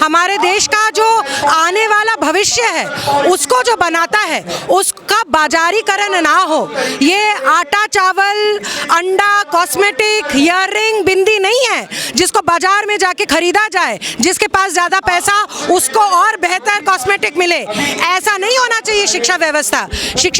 हमारे देश का जो आने वाला भविष्य है उसको जो बनाता है उसका बाजारीकरण ना हो। ये आटा चावल अंडा कॉस्मेटिक ईयररिंग बिंदी नहीं है जिसको बाजार में जाके खरीदा जाए, जिसके पास ज़्यादा पैसा उसको और बेहतर कॉस्मेटिक मिले। ऐसा नहीं होना चाहिए। शिक्षा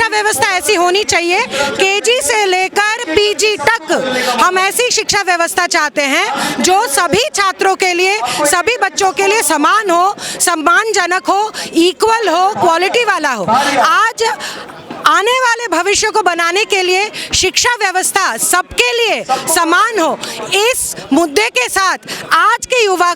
व्यवस्था ऐसी होनी चाहिए, केजी से लेकर पीजी तक हम ऐसी शिक्षा व्यवस्था चाहते हैं जो सभी छात्रों के लिए, सभी बच्चों के लिए समान हो, सम्मानजनक हो, इक्वल हो, क्वालिटी वाला हो। आज आने वाले भविष्य को बनाने के लिए शिक्षा व्यवस्था सबके लिए समान हो, इस मुद्दे के साथ आज के युवा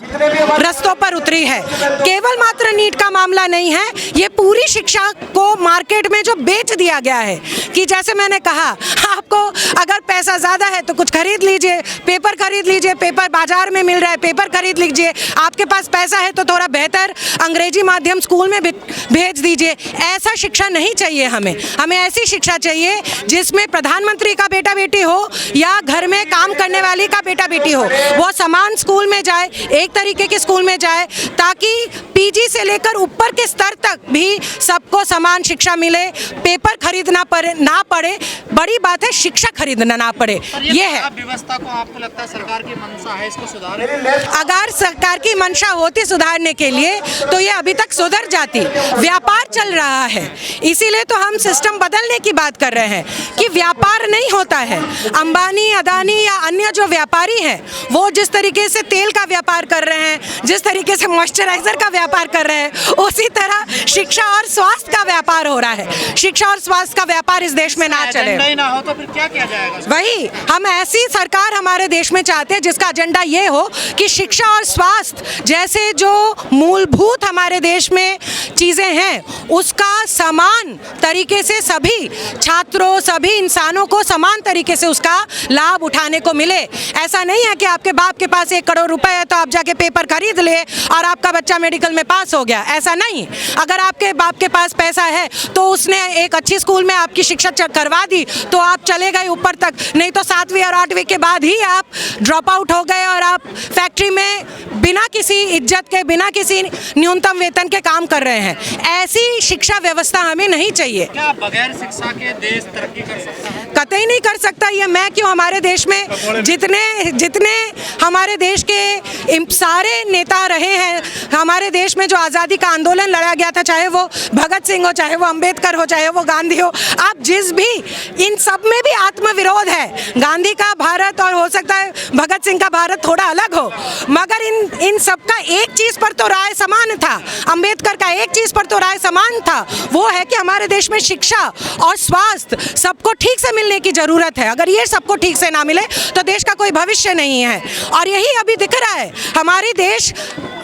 रस्तों पर उतरी है। केवल मात्र नीट का मामला नहीं है, ये पूरी शिक्षा को मार्केट में जो बेच दिया गया है कि जैसे मैंने कहा, आपको अगर पैसा ज़्यादा है तो कुछ खरीद लीजिए, पेपर खरीद लीजिए, पेपर बाजार में मिल रहा है, पेपर खरीद लीजिए। आपके पास पैसा है तो थोड़ा बेहतर अंग्रेजी माध्यम स्कूल में भेज दीजिए। ऐसा शिक्षा नहीं चाहिए हमें। हमें ऐसी शिक्षा चाहिए जिसमें प्रधानमंत्री का बेटा बेटी हो या घर में काम करने वाली का बेटा बेटी हो, वो समान स्कूल में जाए, एक तरीके के स्कूल में जाए, ताकि पीजी से लेकर ऊपर के स्तर तक भी सबको समान शिक्षा मिले। पेपर खरीदना ना पड़े, बड़ी बात है शिक्षा खरीदना ना पड़े। ये है व्यवस्था को आपको लगता है सरकार की मंशा है इसको सुधारने? अगर सरकार की मंशा होती सुधारने के लिए तो ये अभी तक सुधर जाती। व्यापार चल रहा है, इसीलिए तो हम सिस्टम बदलने की बात कर रहे हैं कि व्यापार नहीं होता है। अंबानी, अदानी या अन्य जो व्यापारी हैं वो जिस तरीके से तेल का व्यापार कर रहे हैं, जिस तरीके से मॉइस्चराइजर का व्यापार कर रहे हैं, उसी तरह शिक्षा और स्वास्थ्य का व्यापार हो रहा है। शिक्षा और स्वास्थ्य का व्यापार इस देश में ना चले। नहीं ना हो तो फिर क्या किया जाएगा? वही हम ऐसी सरकार हमारे देश में चाहते हैं जिसका एजेंडा ये हो कि शिक्षा और स्वास्थ्य जैसे जो मूलभूत हमारे देश में चीज़ें हैं उसका समान तरीके से सभी छात्रों, सभी इंसानों को समान तरीके से उसका लाभ उठाने को मिले। ऐसा नहीं है कि आपके बाप के पास 1 करोड़ रुपए है तो आप जाके पेपर खरीद ले और आपका बच्चा मेडिकल में पास हो गया। ऐसा नहीं। अगर आपके बाप के पास पैसा है तो उसने एक अच्छी स्कूल में आपकी शिक्षा करवा दी तो आप चले गए ऊपर तक, नहीं तो 7वीं और 8वीं के बाद ही आप ड्रॉप आउट हो गए और आप फैक्ट्री में बिना किसी इज्जत के, बिना किसी न्यूनतम वेतन के काम कर रहे हैं। ऐसी शिक्षा व्यवस्था हमें नहीं चाहिए। क्या बगैर शिक्षा के देश तरक्की कर सकता है? कतई नहीं कर सकता। ये मैं क्यों, हमारे देश में जितने हमारे देश के सारे नेता रहे हैं, हमारे देश में जो आज़ादी का आंदोलन लड़ा गया था, चाहे वो भगत सिंह हो, चाहे वो अंबेडकर हो, चाहे वो गांधी हो, आप जिस भी, इन सब में भी आत्मविरोध है। गांधी का भारत और हो सकता है भगत सिंह का भारत थोड़ा अलग हो, मगर इन सब का एक चीज़ पर तो राय समान था। अंबेडकर का एक चीज़ पर तो राय समान था, वो है कि हमारे देश में शिक्षा और स्वास्थ्य सबको ठीक से मिलने की ज़रूरत है। अगर ये सबको ठीक से ना मिले तो देश का कोई भविष्य नहीं है। और यही अभी दिख रहा है। हमारे देश,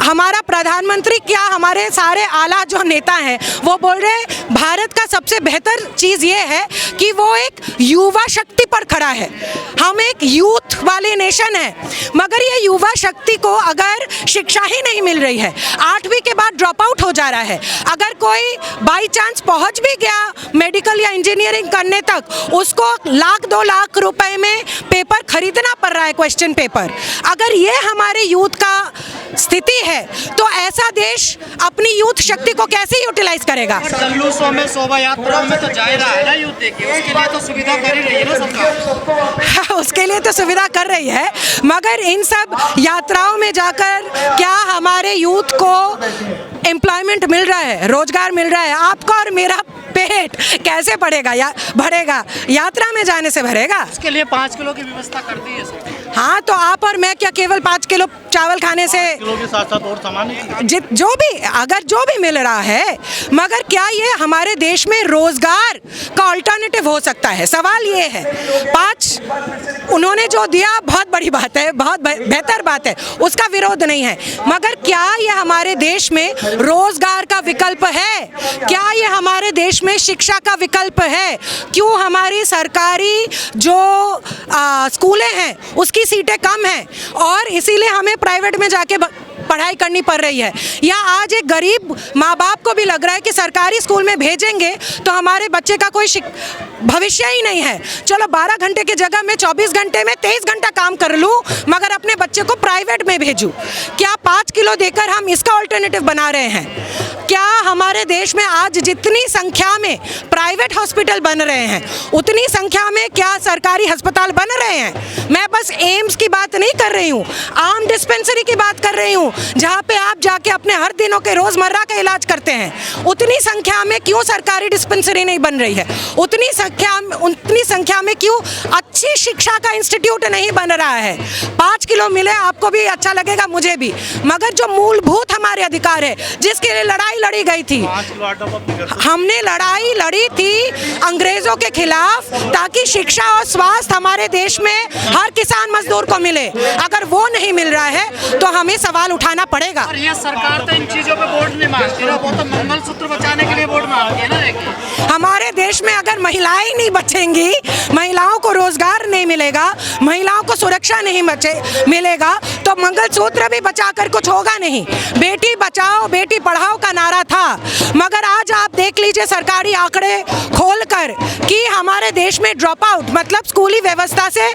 हमारा प्रधानमंत्री क्या, हमारे सारे आला जो नेता हैं वो बोल रहे हैं भारत का सबसे बेहतर चीज़ ये है कि वो एक युवा शक्ति पर खड़ा है। हम एक यूथ वाले नेशन है, मगर ये युवा शक्ति को अगर शिक्षा ही नहीं मिल रही है, 8वीं के बाद ड्रॉप आउट हो जा रहा है, अगर कोई बाई चांस पहुंच भी गया मेडिकल या इंजीनियरिंग करने तक, उसको 1-2 लाख रुपए में पेपर खरीदना पड़ रहा है, क्वेश्चन पेपर। अगर ये हमारे यूथ का स्थिति है तो ऐसा देश अपनी यूथ शक्ति को कैसे यूटिलाइज करेगा? जुलूसों में, शोभा यात्राओं में तो जा रहा है ना यूथ, देखिए उसके लिए तो सुविधा कर ही रही है ना सरकार। उसके लिए तो सुविधा कर रही है, मगर इन सब यात्राओं में जाकर क्या हमारे यूथ को एम्प्लॉयमेंट मिल रहा है, रोजगार मिल रहा है? आपका और मेरा पेट कैसे बढ़ेगा या भरेगा? यात्रा में जाने से भरेगा? इसके लिए 5 किलो की व्यवस्था कर दी है सर। हाँ, तो आप और मैं क्या केवल 5 किलो चावल खाने से, 5 किलो के साथ-साथ और सामान जो भी मिल रहा है, मगर क्या ये हमारे देश में रोजगार का ऑल्टरनेटिव हो सकता है? सवाल ये है। 5 उन्होंने जो दिया बहुत बड़ी बात है, बहुत बेहतर बात है, उसका विरोध नहीं है, मगर क्या ये हमारे देश में रोजगार का विकल्प है? क्या ये हमारे देश में शिक्षा का विकल्प है? क्यों हमारी सरकारी जो स्कूलें हैं उसकी सीटें कम हैं और इसीलिए हमें प्राइवेट में जाके पढ़ाई करनी पड़ रही है। या आज एक गरीब माँ बाप को भी लग रहा है कि सरकारी स्कूल में भेजेंगे तो हमारे बच्चे का कोई भविष्य ही नहीं है। चलो 12 घंटे की जगह मैं 24 घंटे में 23 घंटा काम कर लूँ मगर अपने बच्चे को प्राइवेट में भेजूँ। क्या 5 किलो देकर हम इसका ऑल्टरनेटिव बना रहे हैं? क्या हमारे देश में आज जितनी संख्या में प्राइवेट हॉस्पिटल बन रहे हैं उतनी संख्या में क्या सरकारी अस्पताल बन रहे हैं? मैं बस एम्स की बात नहीं कर रही हूँ, आम डिस्पेंसरी की बात कर रही हूँ जहाँ पे आप जाके अपने हर दिनों के रोजमर्रा का इलाज करते हैं। उतनी संख्या में क्यों सरकारी डिस्पेंसरी नहीं बन रही है? उतनी संख्या में क्यों अच्छी शिक्षा का इंस्टीट्यूट नहीं बन रहा है? 5 किलो मिले आपको भी अच्छा लगेगा, मुझे भी, मगर जो मूलभूत हमारे अधिकार है जिसके लिए लड़ाई लड़ी गई थी, हमने लड़ाई लड़ी थी अंग्रेजों के खिलाफ ताकि शिक्षा और स्वास्थ्य हमारे देश में हर किसान मजदूर को मिले। अगर वो नहीं मिल रहा है तो हमें सवाल उठाना पड़ेगा। और ये सरकार तो इन चीजों पे वोट नहीं मांगती ना, वो तो मंगलसूत्र बचाने के लिए वोट मांगती है ना। देखिए हमारे देश में अगर महिलाएं नहीं बचेंगी, महिलाओं को रोजगार नहीं मिलेगा, महिलाओं को सुरक्षा नहीं मिलेगा तो मंगलसूत्र भी बचाकर कुछ होगा नहीं। बेटी बचाओ बेटी पढ़ाओ का नारा था, मगर आज आप देख लीजिए सरकारी आंकड़े खोलकर कि हमारे देश में ड्रॉप आउट मतलब स्कूली व्यवस्था से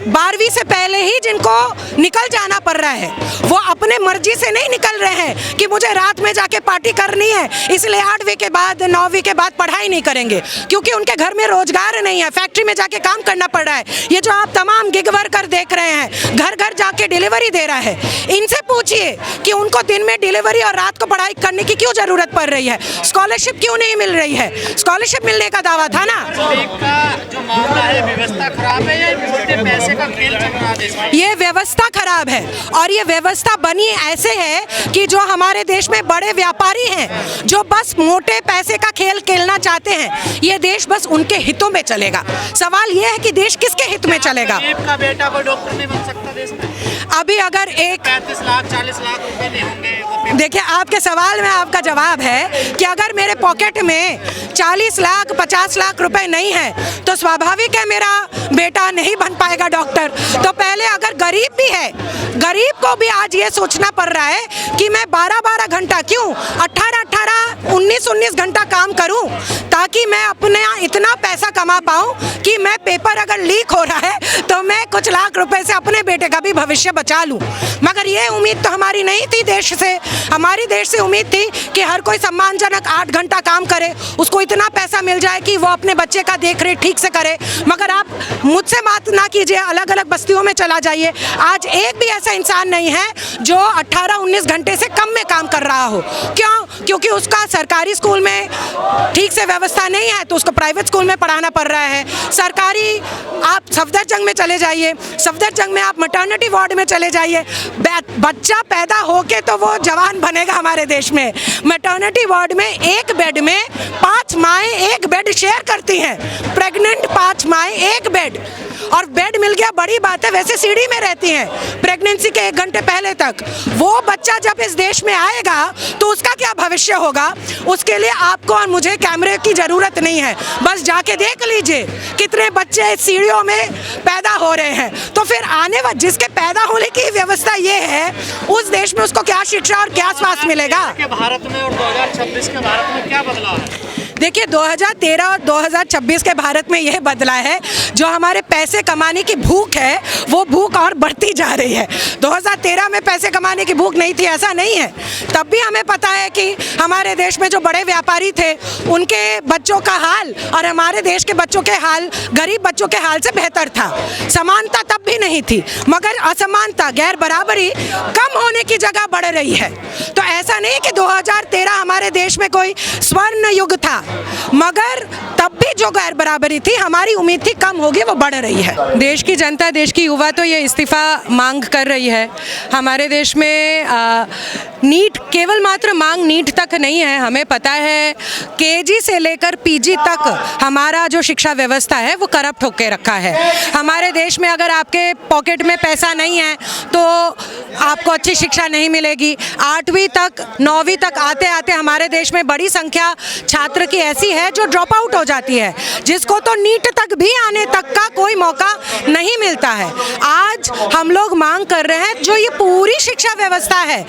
12वीं से पहले ही जिनको निकल जाना पड़ रहा है वो अपने मर्जी से नहीं निकल रहे हैं कि मुझे रात में जाके पार्टी करनी है इसलिए 8वीं के बाद 9वीं के बाद पढ़ाई नहीं करेंगे क्योंकि उनके घर में रोजगार नहीं है, फैक्ट्री में जाके काम करना पड़ रहा है। ये जो आप तमाम गिग वर्कर देख रहे हैं घर घर जाके डिलीवरी दे रहा है, इनसे पूछिए कि उनको दिन में डिलीवरी और रात को पढ़ाई करने की क्यों जरूरत पड़ रही है? स्कॉलरशिप क्यों नहीं मिल रही है? स्कॉलरशिप मिलने का दावा था ना। जो मामला है व्यवस्था खराब है या छोटे पैसे का खेल चल रहा है देश में? ये व्यवस्था खराब है और ये व्यवस्था बनी ऐसे है कि जो हमारे देश में बड़े व्यापारी हैं जो बस मोटे पैसे का खेल खेलना चाहते हैं, ये देश बस उनके हितों में चलेगा। सवाल ये है कि देश किसके हित में चलेगा? गरीब का बेटा कोई डॉक्टर नहीं बन सकता देश में। अभी अगर एक 35 लाख 40 लाख रुपए नहीं होंगे। देखिए आपके सवाल में आपका जवाब है कि अगर मेरे पॉकेट में 40 लाख 50 लाख रुपए नहीं है तो स्वाभाविक है मेरा बेटा नहीं बन पाएगा डॉक्टर। तो पहले अगर गरीब भी है, गरीब को भी आज ये सोचना पड़ रहा है कि मैं 12-12 घंटा क्यों 18-18 19-19 घंटा काम करूं ताकि मैं अपने इतना पैसा कमा पाऊं कि मैं पेपर अगर लीक हो रहा है तो मैं कुछ लाख रुपए से अपने बेटे का भी भविष्य बचा लूं। मगर ये उम्मीद तो हमारी नहीं थी देश से। हमारी देश से उम्मीद थी कि हर कोई सम्मानजनक 8 घंटा काम करे, उसको इतना पैसा मिल जाए कि वो अपने बच्चे का देख रेख ठीक से करे। मगर आप मुझसे बात ना कीजिए, अलग अलग बस्तियों में चला जाइए, आज एक भी ऐसा इंसान नहीं है जो 18-19 घंटे से कम में काम कर रहा हो। क्यों? क्योंकि उसका सरकारी स्कूल में ठीक से व्यवस्था नहीं है तो उसको प्राइवेट स्कूल में पढ़ाना पड़ रहा है। सरकारी आप सफदरजंग में चले जाइए, सफदरजंग में आप मैटरनिटी वार्ड में चले जाइए, बच्चा पैदा होके तो वो जवान बनेगा हमारे देश में। मैटरनिटी वार्ड में एक बेड में 5 माएँ एक बेड शेयर करती हैं, प्रेग्नेंट 5 माएँ एक बेड, और बेड मिल गया बड़ी बात है, वैसे सीढ़ी में रहती हैं प्रेगनेंसी के 1 घंटे पहले तक। वो बच्चा जब इस देश में आएगा तो उसका क्या भविष्य होगा? उसके लिए आपको और मुझे कैमरे की जरूरत नहीं है, बस जाके देख लीजिए कितने बच्चे सीढ़ियों में पैदा हो रहे हैं। तो फिर आने वाले जिसके पैदा होने की व्यवस्था ये है उस देश में उसको क्या शिक्षा और क्या स्वास्थ्य मिलेगा? भारत में और 2026 के भारत में क्या बदलाव है? देखिए 2013 और 2026 के भारत में यह बदला है, जो हमारे पैसे कमाने की भूख है वो भूख और बढ़ती जा रही है। 2013 में पैसे कमाने की भूख नहीं थी ऐसा नहीं है, तब भी हमें पता है कि हमारे देश में जो बड़े व्यापारी थे उनके बच्चों का हाल और हमारे देश के बच्चों के हाल गरीब बच्चों के हाल से बेहतर था। समानता तब भी नहीं थी, मगर असमानता गैर बराबरी कम होने की जगह बढ़ रही है। तो ऐसा नहीं कि 2013 हमारे देश में कोई स्वर्ण युग था, मगर तब भी जो गैर बराबरी थी हमारी उम्मीद थी कम होगी, वो बढ़ रही है। देश की जनता, देश की युवा तो ये इस्तीफा मांग कर रही है। हमारे देश में नीट केवल मात्र मांग नीट तक नहीं है, हमें पता है केजी से लेकर पीजी तक हमारा जो शिक्षा व्यवस्था है वो करप्ट होके रखा है। हमारे देश में अगर आपके पॉकेट में पैसा नहीं है तो आपको अच्छी शिक्षा नहीं मिलेगी। 8वीं तक 9वीं तक आते आते हमारे देश में बड़ी संख्या छात्र की ऐसी है जो ड्रॉप आउट हो जाती है, जिसको तो नीट तक भी आने तक का कोई मौका नहीं मिलता है। आज हम लोग मांग कर रहे हैं जो ये पूरी शिक्षा व्यवस्था है